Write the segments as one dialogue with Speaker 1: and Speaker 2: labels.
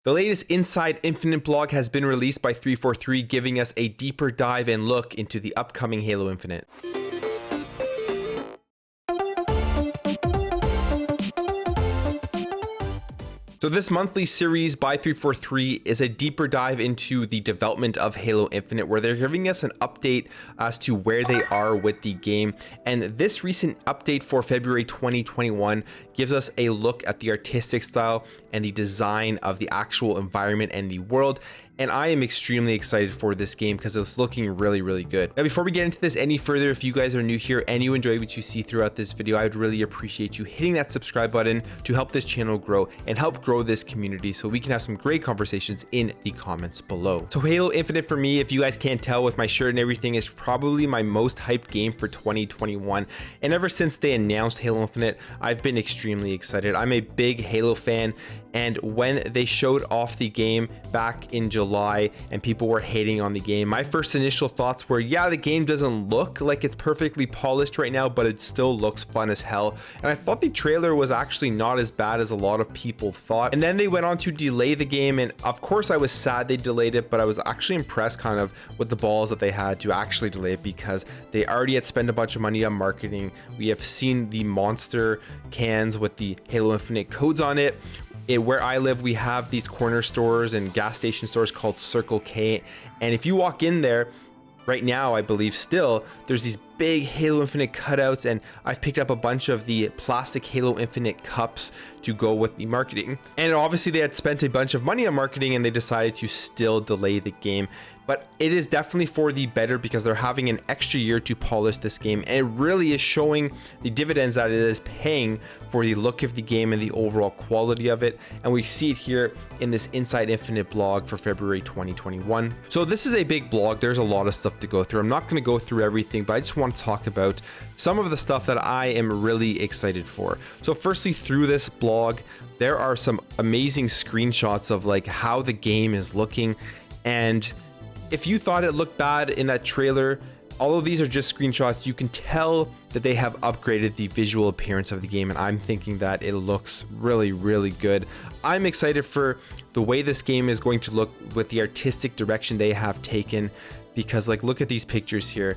Speaker 1: The latest Inside Infinite blog has been released by 343, giving us a deeper dive and look into the upcoming Halo Infinite. So this monthly series by 343 is a deeper dive into the development of Halo Infinite, where they're giving us an update as to where they are with the game. And this recent update for February 2021 gives us a look at the artistic style and the design of the actual environment and the world. And I am extremely excited for this game because it's looking really, really good. Now, before we get into this any further, if you guys are new here and you enjoy what you see throughout this video, I would really appreciate you hitting that subscribe button to help this channel grow and help grow this community so we can have some great conversations in the comments below. So Halo Infinite, for me, if you guys can't tell with my shirt and everything, is probably my most hyped game for 2021. And ever since they announced Halo Infinite, I've been extremely excited. I'm a big Halo fan, and when they showed off the game back in July and people were hating on the game, my first initial thoughts were, yeah, the game doesn't look like it's perfectly polished right now, but it still looks fun as hell. And I thought the trailer was actually not as bad as a lot of people thought. And then they went on to delay the game, and of course I was sad they delayed it, but I was actually impressed kind of with the balls that they had to actually delay it, because they already had spent a bunch of money on marketing. We have seen the monster cans with the Halo Infinite codes on it. Where I live, we have these corner stores and gas station stores called Circle K, and if you walk in there right now, I believe still, there's these big Halo Infinite cutouts, and I've picked up a bunch of the plastic Halo Infinite cups to go with the marketing. And obviously they had spent a bunch of money on marketing and they decided to still delay the game. But it is definitely for the better because they're having an extra year to polish this game, and it really is showing the dividends that it is paying for the look of the game and the overall quality of it. And we see it here in this Inside Infinite blog for February 2021. So this is a big blog. There's a lot of stuff to go through. I'm not going to go through everything, but I just want to talk about some of the stuff that I am really excited for. So firstly, through this blog, there are some amazing screenshots of like how the game is looking. And if you thought it looked bad in that trailer, all of these are just screenshots. You can tell that they have upgraded the visual appearance of the game, and I'm thinking that it looks really, really good. I'm excited for the way this game is going to look with the artistic direction they have taken, because like, look at these pictures here.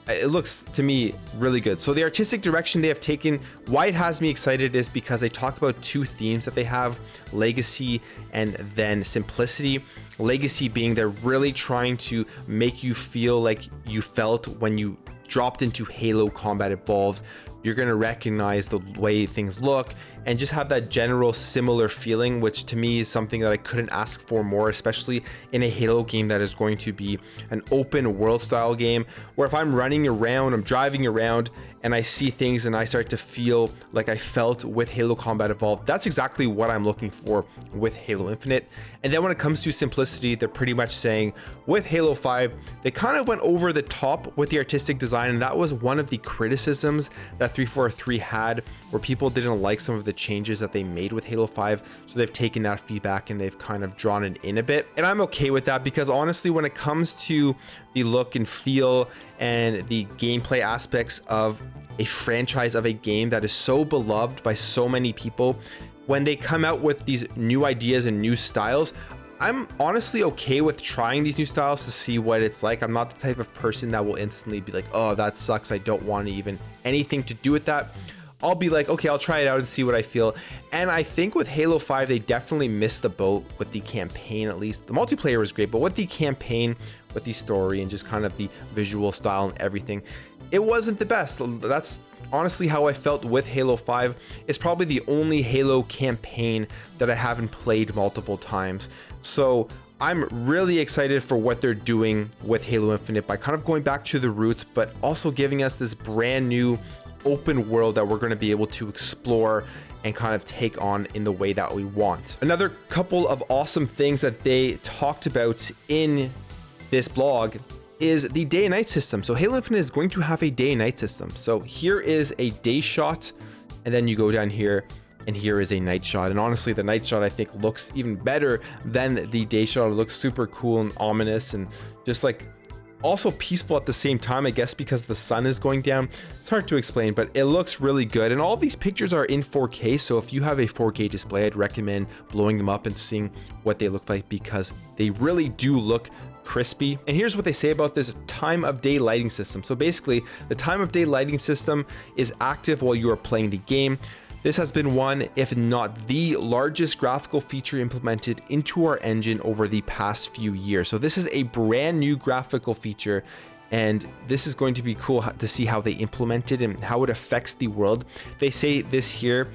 Speaker 1: It looks to me really good. So the artistic direction they have taken, why it has me excited is because they talk about two themes that they have: legacy and then simplicity. Legacy being they're really trying to make you feel like you felt when you dropped into Halo Combat Evolved. You're going to recognize the way things look and just have that general similar feeling, which to me is something that I couldn't ask for more, especially in a Halo game that is going to be an open world style game, where if I'm running around, I'm driving around and I see things and I start to feel like I felt with Halo Combat Evolved. That's exactly what I'm looking for with Halo Infinite. And then when it comes to simplicity, they're pretty much saying with Halo 5, they kind of went over the top with the artistic design, and that was one of the criticisms that 343 had, where people didn't like some of the changes that they made with Halo 5. So they've taken that feedback and they've kind of drawn it in a bit. And I'm okay with that, because honestly, when it comes to the look and feel and the gameplay aspects of a franchise, of a game that is so beloved by so many people, when they come out with these new ideas and new styles, I'm honestly okay with trying these new styles to see what it's like. I'm not the type of person that will instantly be like, oh, that sucks, I don't want even anything to do with that. I'll be like, okay, I'll try it out and see what I feel. And I think with Halo 5, they definitely missed the boat with the campaign. At least the multiplayer was great, but with the campaign, with the story and just kind of the visual style and everything, it wasn't the best. That's honestly how I felt with Halo 5. It's probably the only Halo campaign that I haven't played multiple times. So I'm really excited for what they're doing with Halo Infinite by kind of going back to the roots, but also giving us this brand new open world that we're going to be able to explore and kind of take on in the way that we want. Another couple of awesome things that they talked about in this blog is the day and night system. So Halo Infinite is going to have a day and night system. So here is a day shot, and then you go down here and here is a night shot. And honestly, the night shot I think looks even better than the day shot. It looks super cool and ominous, and just like also peaceful at the same time, I guess because the sun is going down. It's hard to explain, but it looks really good. And all these pictures are in 4K, so if you have a 4K display, I'd recommend blowing them up and seeing what they look like, because they really do look crispy. And here's what they say about this time of day lighting system. So basically, the time of day lighting system is active while you are playing the game. This has been one, if not the largest graphical feature implemented into our engine over the past few years. So this is a brand new graphical feature, and this is going to be cool to see how they implement it and how it affects the world. They say this here.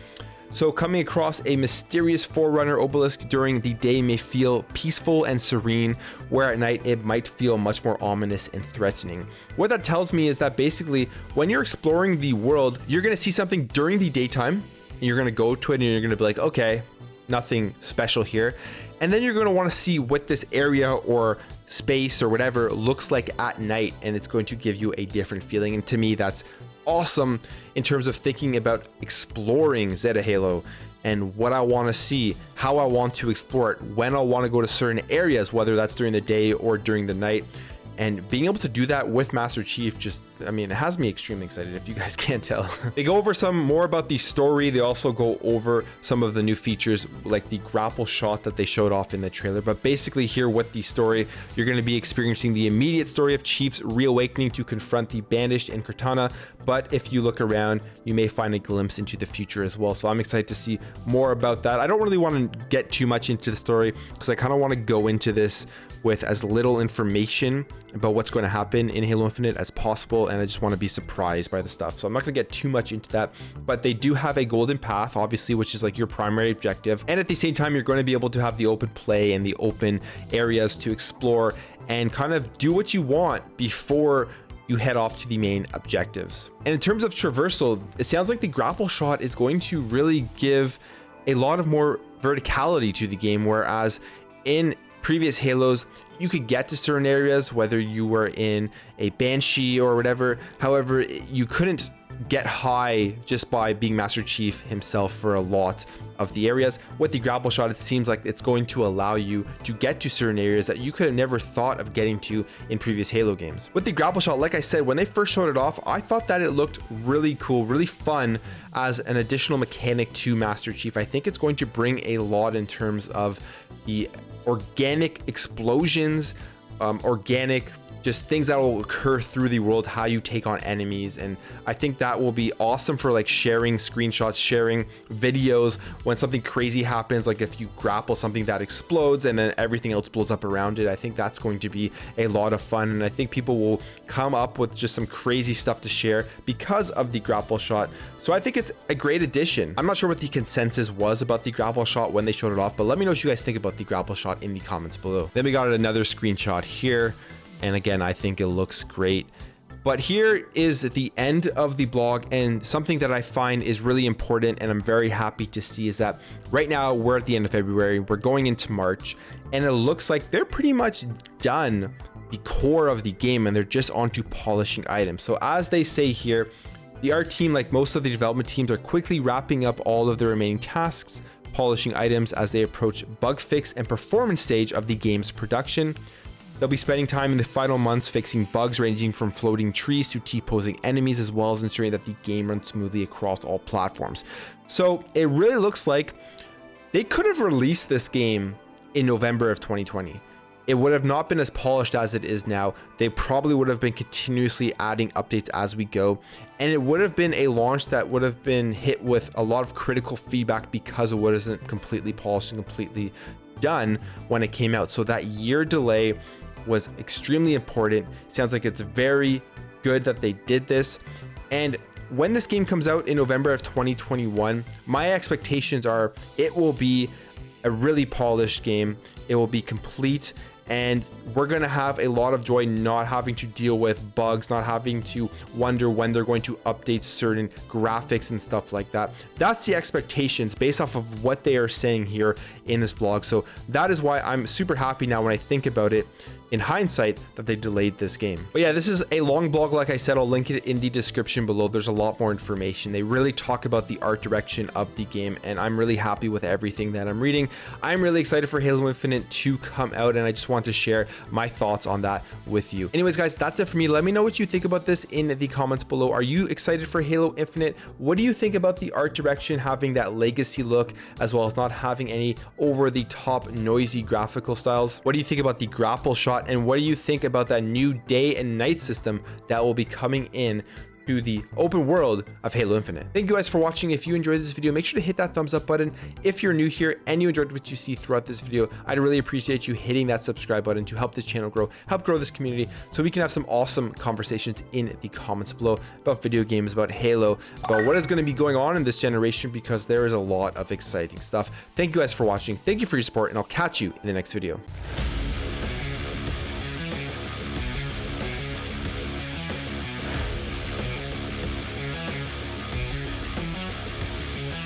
Speaker 1: So coming across a mysterious forerunner obelisk during the day may feel peaceful and serene, where at night it might feel much more ominous and threatening. What that tells me is that basically when you're exploring the world, you're going to see something during the daytime, and you're going to go to it and you're going to be like, okay, nothing special here. And then you're going to want to see what this area or space or whatever looks like at night, and it's going to give you a different feeling. And to me, that's awesome in terms of thinking about exploring Zeta Halo and what I want to see, how I want to explore it, when I want to go to certain areas, whether that's during the day or during the night. And being able to do that with Master Chief, just, I mean, it has me extremely excited, if you guys can't tell. They go over some more about the story. They also go over some of the new features, like the grapple shot that they showed off in the trailer. But basically here with the story, you're going to be experiencing the immediate story of Chief's reawakening to confront the Banished and Cortana. But if you look around, you may find a glimpse into the future as well. So I'm excited to see more about that. I don't really want to get too much into the story, because I kind of want to go into this with as little information about what's going to happen in Halo Infinite as possible, and I just want to be surprised by the stuff. So I'm not going to get too much into that, but they do have a golden path, obviously, which is like your primary objective. And at the same time, you're going to be able to have the open play and the open areas to explore and kind of do what you want before you head off to the main objectives. And in terms of traversal, it sounds like the grapple shot is going to really give a lot of more verticality to the game, whereas in previous Halos, you could get to certain areas, whether you were in a Banshee or whatever. However, you couldn't get high just by being Master Chief himself for a lot of the areas. With the grapple shot, it seems like it's going to allow you to get to certain areas that you could have never thought of getting to in previous Halo games. With the grapple shot, like I said, when they first showed it off, I thought that it looked really cool, really fun as an additional mechanic to Master Chief. I think it's going to bring a lot in terms of the organic explosions, organic just things that will occur through the world, how you take on enemies. And I think that will be awesome for like sharing screenshots, sharing videos when something crazy happens, like if you grapple something that explodes and then everything else blows up around it. I think that's going to be a lot of fun, and I think people will come up with just some crazy stuff to share because of the grapple shot. So I think it's a great addition. I'm not sure what the consensus was about the grapple shot when they showed it off, but let me know what you guys think about the grapple shot in the comments below. Then we got another screenshot here, and again, I think it looks great. But here is the end of the blog, and something that I find is really important and I'm very happy to see is that right now we're at the end of February, we're going into March, and it looks like they're pretty much done the core of the game and they're just onto polishing items. So as they say here, the art team, like most of the development teams, are quickly wrapping up all of the remaining tasks, polishing items as they approach bug fix and performance stage of the game's production. They'll be spending time in the final months fixing bugs ranging from floating trees to T-posing enemies, as well as ensuring that the game runs smoothly across all platforms. So it really looks like they could have released this game in November of 2020. It would have not been as polished as it is now. They probably would have been continuously adding updates as we go. And it would have been a launch that would have been hit with a lot of critical feedback because it wasn't completely polished and completely done when it came out. So that year delay was extremely important. Sounds like it's very good that they did this. And when this game comes out in November of 2021, my expectations are it will be a really polished game. It will be complete, and we're going to have a lot of joy not having to deal with bugs, not having to wonder when they're going to update certain graphics and stuff like that. That's the expectations based off of what they are saying here in this blog. So that is why I'm super happy now when I think about it in hindsight that they delayed this game. But yeah, this is a long blog. Like I said, I'll link it in the description below. There's a lot more information. They really talk about the art direction of the game, and I'm really happy with everything that I'm reading. I'm really excited for Halo Infinite to come out, and I just want want to share my thoughts on that with you. Anyways, guys, that's it for me. Let me know what you think about this in the comments below. Are you excited for Halo Infinite? What do you think about the art direction, having that legacy look, as well as not having any over the top noisy graphical styles? What do you think about the grapple shot? And what do you think about that new day and night system that will be coming in to the open world of Halo Infinite? Thank you guys for watching. If you enjoyed this video, make sure to hit that thumbs up button. If you're new here and you enjoyed what you see throughout this video, I'd really appreciate you hitting that subscribe button to help this channel grow, help grow this community, so we can have some awesome conversations in the comments below about video games, about Halo, about what is going to be going on in this generation, because there is a lot of exciting stuff. Thank you guys for watching. Thank you for your support, and I'll catch you in the next video.